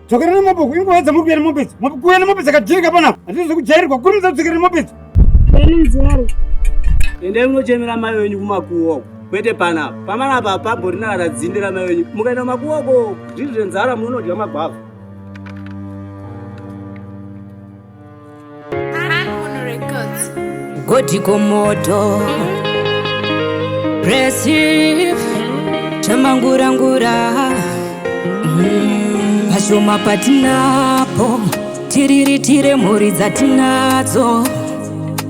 Dzokerera mabhuku ingoedza muri kuyera mobetsi. Kuyera mobetsi akajeka pana. Hatizo kujairwa kurumidza dzokerera mobetsi. Ndinzaro. Ende munochemera mai wenyu kumakuwo. Kwete pana. Pamana apa pabho rina radzindira mai wenyu. Mukaenda makuwoko zvizvo nzara munodya magwavha. Godi komoto Receive Chamangura Pashoma patinapo Tiriritire mhuri dzatinadzo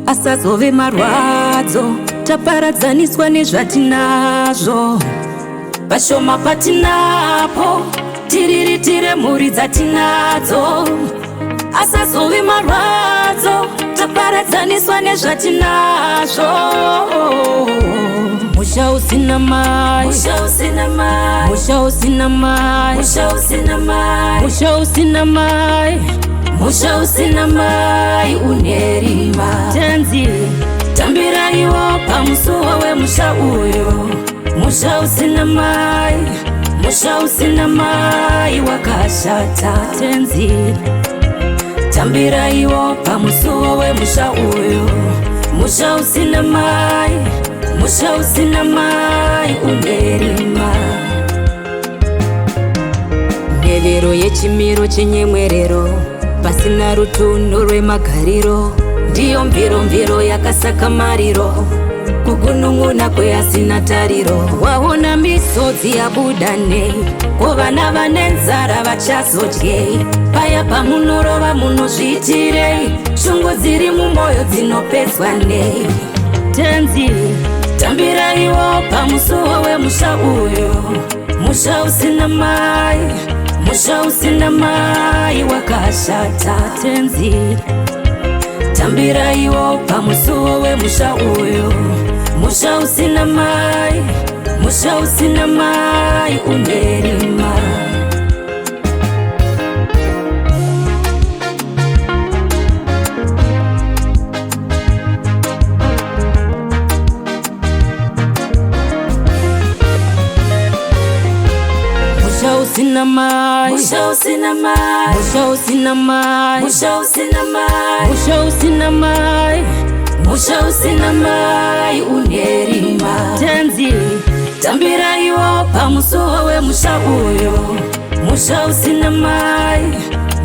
Asazove marwadzo Taparadzaniswa nezvatinazvo Pashoma patinapo Tiriritire mhuri dzatinadzo Asazove marwadzo Taparadzaniswa nezvatinazvo Musha usina mai Musha usina mai Musha usina mai Musha usina mai Musha usina mai Musha usina mai unerima Tenzi Tambira iwo pamusuwo wemusha uyo Musha usina mai Musha usina mai wakashata Tenzi Tambira iwo pamusuwo wemusha uyo Musha usina mai Musha usina mai unerima Nyevero yechimiro chenyemwerero Pasina rutunhu rwemagariro Ndiyo mviro yakasaka mariro Kugunun'una kweasina tariro Waona misodzi yabuda nei Kuvana vane nzara vachazodyei Paya pamunorova munozviitirei Shungu dziri mumwoyo dzinopedzwa nei Tenzi Tambira iwo pamusuwo wemusha uyo Musha usina mai Musha usina mai wakashata Tenzi Tambira iwo pamusuwo wemusha uyo Musha usina mai Musha usina mai unerima Musha usina mai Musha usina mai Musha usina mai Musha usina mai Musha usina mai Musha usina mai unerima Tenzi Tambira iwo pamusuwo wemusha uyo Musha usina mai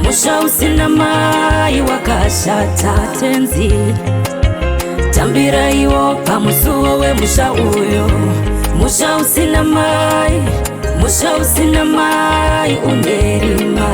Musha usina mai wakashata Tenzi Tambira iwo pamusuwo wemusha uyo Musha usina mai Musha usina mai unerima